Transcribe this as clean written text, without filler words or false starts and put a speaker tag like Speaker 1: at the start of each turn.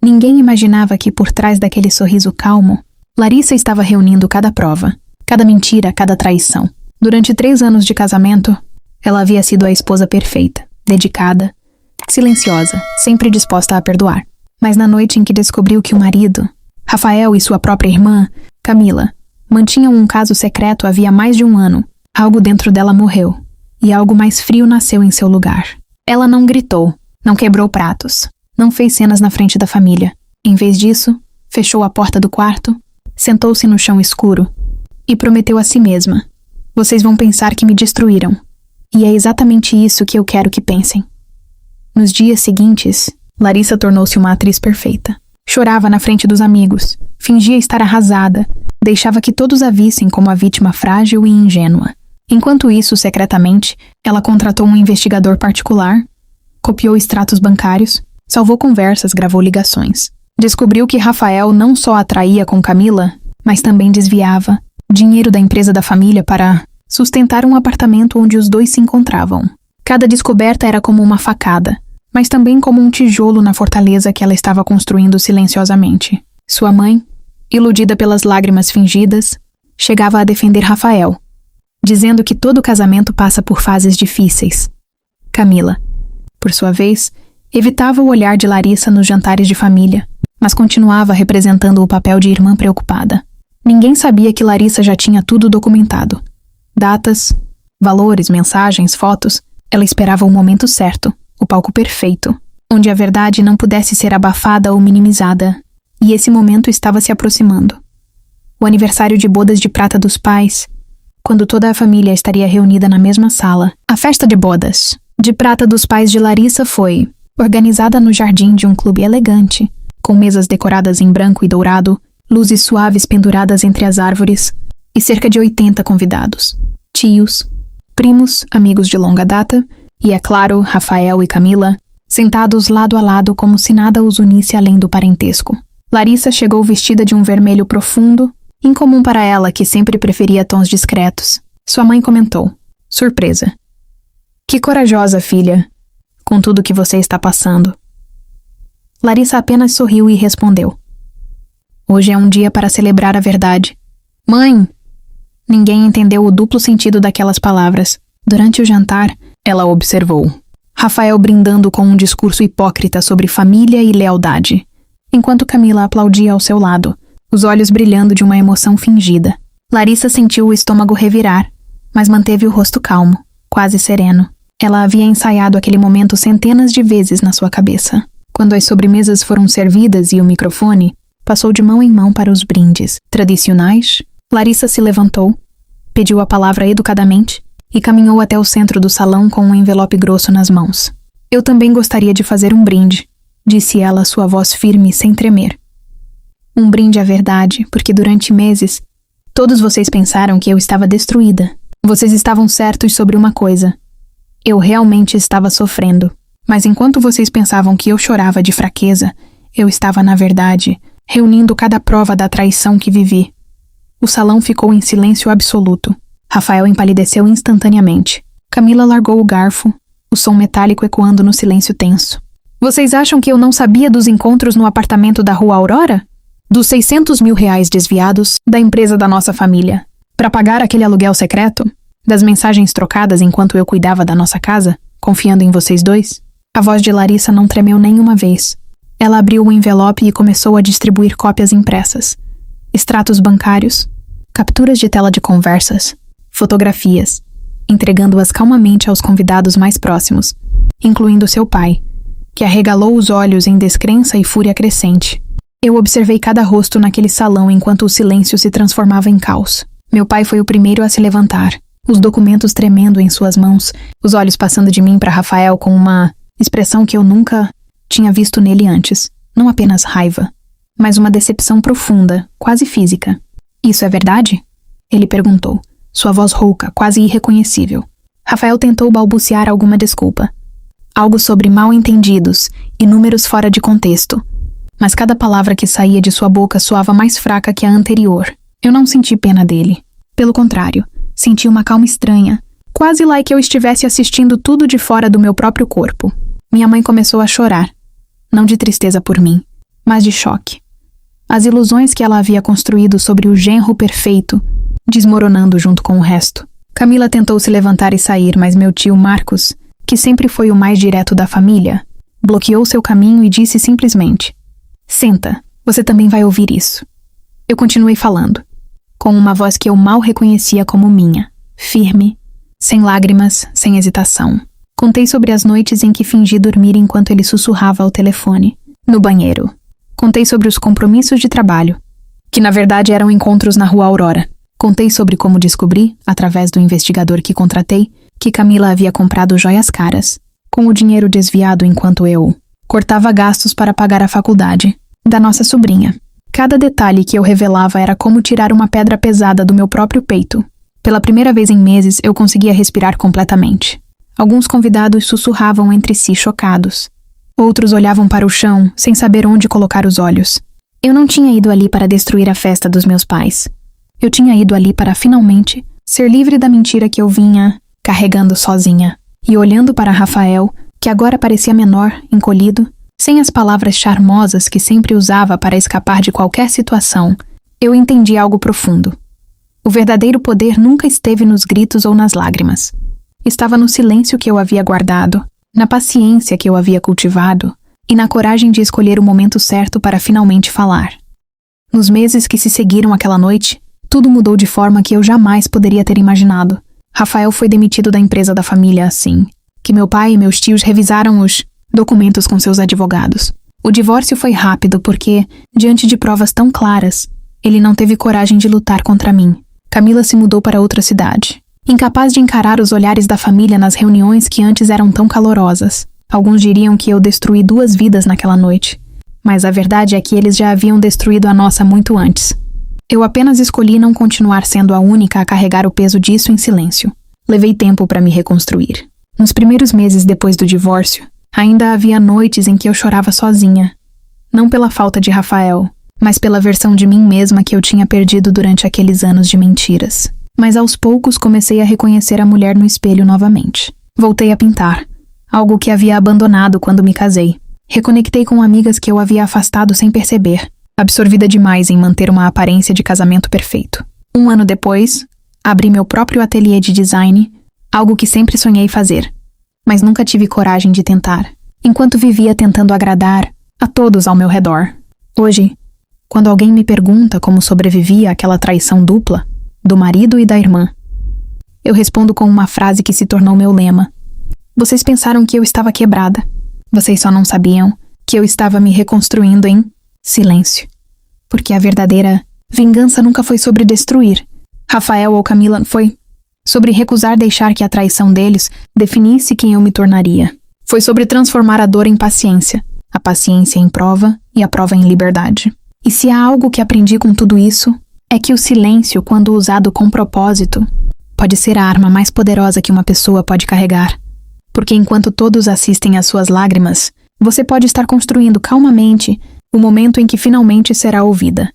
Speaker 1: Ninguém imaginava que por trás daquele sorriso calmo, Larissa estava reunindo cada prova, cada mentira, cada traição. Durante 3 anos de casamento, ela havia sido a esposa perfeita, dedicada, silenciosa, sempre disposta a perdoar. Mas na noite em que descobriu que o marido, Rafael e sua própria irmã, Camila, mantinham um caso secreto havia mais de 1 ano, algo dentro dela morreu, e algo mais frio nasceu em seu lugar. Ela não gritou, não quebrou pratos, não fez cenas na frente da família. Em vez disso, fechou a porta do quarto, sentou-se no chão escuro e prometeu a si mesma: vocês vão pensar que me destruíram. E é exatamente isso que eu quero que pensem. Nos dias seguintes, Larissa tornou-se uma atriz perfeita. Chorava na frente dos amigos, fingia estar arrasada, deixava que todos a vissem como a vítima frágil e ingênua. Enquanto isso, secretamente, ela contratou um investigador particular, copiou extratos bancários, salvou conversas, gravou ligações. Descobriu que Rafael não só atraía com Camila, mas também desviava dinheiro da empresa da família para sustentar um apartamento onde os dois se encontravam. Cada descoberta era como uma facada, mas também como um tijolo na fortaleza que ela estava construindo silenciosamente. Sua mãe, iludida pelas lágrimas fingidas, chegava a defender Rafael, dizendo que todo casamento passa por fases difíceis. Camila, por sua vez, evitava o olhar de Larissa nos jantares de família, mas continuava representando o papel de irmã preocupada. Ninguém sabia que Larissa já tinha tudo documentado. Datas, valores, mensagens, fotos. Ela esperava o momento certo, o palco perfeito, onde a verdade não pudesse ser abafada ou minimizada. E esse momento estava se aproximando. O aniversário de bodas de prata dos pais, quando toda a família estaria reunida na mesma sala. A festa de bodas de prata dos pais de Larissa foi organizada no jardim de um clube elegante, com mesas decoradas em branco e dourado, luzes suaves penduradas entre as árvores e cerca de 80 convidados. Tios, primos, amigos de longa data e, é claro, Rafael e Camila, sentados lado a lado como se nada os unisse além do parentesco. Larissa chegou vestida de um vermelho profundo, incomum para ela que sempre preferia tons discretos. Sua mãe comentou: surpresa. Que corajosa, filha, com tudo que você está passando. Larissa apenas sorriu e respondeu: hoje é um dia para celebrar a verdade. Mãe! Ninguém entendeu o duplo sentido daquelas palavras. Durante o jantar, ela observou Rafael brindando com um discurso hipócrita sobre família e lealdade, enquanto Camila aplaudia ao seu lado, os olhos brilhando de uma emoção fingida. Larissa sentiu o estômago revirar, mas manteve o rosto calmo, quase sereno. Ela havia ensaiado aquele momento centenas de vezes na sua cabeça. Quando as sobremesas foram servidas e o microfone, passou de mão em mão para os brindes tradicionais. Larissa se levantou, pediu a palavra educadamente e caminhou até o centro do salão com um envelope grosso nas mãos. Eu também gostaria de fazer um brinde, disse ela, sua voz firme, sem tremer. Um brinde à verdade, porque durante meses, todos vocês pensaram que eu estava destruída. Vocês estavam certos sobre uma coisa. Eu realmente estava sofrendo. Mas enquanto vocês pensavam que eu chorava de fraqueza, eu estava, na verdade, reunindo cada prova da traição que vivi. O salão ficou em silêncio absoluto. Rafael empalideceu instantaneamente. Camila largou o garfo, o som metálico ecoando no silêncio tenso. Vocês acham que eu não sabia dos encontros no apartamento da Rua Aurora? Dos 600 mil reais desviados da empresa da nossa família, para pagar aquele aluguel secreto? Das mensagens trocadas enquanto eu cuidava da nossa casa, confiando em vocês dois? A voz de Larissa não tremeu nenhuma vez. Ela abriu o envelope e começou a distribuir cópias impressas. Extratos bancários, capturas de tela de conversas, fotografias, entregando-as calmamente aos convidados mais próximos, incluindo seu pai, que arregalou os olhos em descrença e fúria crescente. Eu observei cada rosto naquele salão enquanto o silêncio se transformava em caos. Meu pai foi o primeiro a se levantar, os documentos tremendo em suas mãos, os olhos passando de mim para Rafael com uma expressão que eu nunca tinha visto nele antes. Não apenas raiva, mas uma decepção profunda, quase física. Isso é verdade? Ele perguntou, sua voz rouca, quase irreconhecível. Rafael tentou balbuciar alguma desculpa. Algo sobre mal-entendidos e números fora de contexto. Mas cada palavra que saía de sua boca soava mais fraca que a anterior. Eu não senti pena dele. Pelo contrário, senti uma calma estranha, quase lá que eu estivesse assistindo tudo de fora do meu próprio corpo. Minha mãe começou a chorar. Não de tristeza por mim, mas de choque. As ilusões que ela havia construído sobre o genro perfeito, desmoronando junto com o resto. Camila tentou se levantar e sair, mas meu tio Marcos, que sempre foi o mais direto da família, bloqueou seu caminho e disse simplesmente: "Senta, você também vai ouvir isso." Eu continuei falando, com uma voz que eu mal reconhecia como minha, firme, sem lágrimas, sem hesitação. Contei sobre as noites em que fingi dormir enquanto ele sussurrava ao telefone, no banheiro. Contei sobre os compromissos de trabalho, que na verdade eram encontros na Rua Aurora. Contei sobre como descobri, através do investigador que contratei, que Camila havia comprado joias caras, com o dinheiro desviado enquanto eu cortava gastos para pagar a faculdade da nossa sobrinha. Cada detalhe que eu revelava era como tirar uma pedra pesada do meu próprio peito. Pela primeira vez em meses, eu conseguia respirar completamente. Alguns convidados sussurravam entre si, chocados. Outros olhavam para o chão, sem saber onde colocar os olhos. Eu não tinha ido ali para destruir a festa dos meus pais. Eu tinha ido ali para, finalmente, ser livre da mentira que eu vinha carregando sozinha. E olhando para Rafael, que agora parecia menor, encolhido, sem as palavras charmosas que sempre usava para escapar de qualquer situação, eu entendi algo profundo. O verdadeiro poder nunca esteve nos gritos ou nas lágrimas. Estava no silêncio que eu havia guardado, na paciência que eu havia cultivado e na coragem de escolher o momento certo para finalmente falar. Nos meses que se seguiram aquela noite, tudo mudou de forma que eu jamais poderia ter imaginado. Rafael foi demitido da empresa da família assim que meu pai e meus tios revisaram os documentos com seus advogados. O divórcio foi rápido porque, diante de provas tão claras, ele não teve coragem de lutar contra mim. Camila se mudou para outra cidade, incapaz de encarar os olhares da família nas reuniões que antes eram tão calorosas. Alguns diriam que eu destruí 2 vidas naquela noite, mas a verdade é que eles já haviam destruído a nossa muito antes. Eu apenas escolhi não continuar sendo a única a carregar o peso disso em silêncio. Levei tempo para me reconstruir. Nos primeiros meses depois do divórcio, ainda havia noites em que eu chorava sozinha. Não pela falta de Rafael, mas pela versão de mim mesma que eu tinha perdido durante aqueles anos de mentiras. Mas aos poucos comecei a reconhecer a mulher no espelho novamente. Voltei a pintar, algo que havia abandonado quando me casei. Reconectei com amigas que eu havia afastado sem perceber, absorvida demais em manter uma aparência de casamento perfeito. 1 ano depois, abri meu próprio ateliê de design, algo que sempre sonhei fazer, mas nunca tive coragem de tentar, enquanto vivia tentando agradar a todos ao meu redor. Hoje, quando alguém me pergunta como sobrevivia àquela traição dupla, do marido e da irmã, eu respondo com uma frase que se tornou meu lema. Vocês pensaram que eu estava quebrada. Vocês só não sabiam que eu estava me reconstruindo em silêncio. Porque a verdadeira vingança nunca foi sobre destruir Rafael ou Camila, foi sobre recusar deixar que a traição deles definisse quem eu me tornaria. Foi sobre transformar a dor em paciência, a paciência em prova e a prova em liberdade. E se há algo que aprendi com tudo isso, é que o silêncio, quando usado com propósito, pode ser a arma mais poderosa que uma pessoa pode carregar. Porque enquanto todos assistem às suas lágrimas, você pode estar construindo calmamente o momento em que finalmente será ouvida.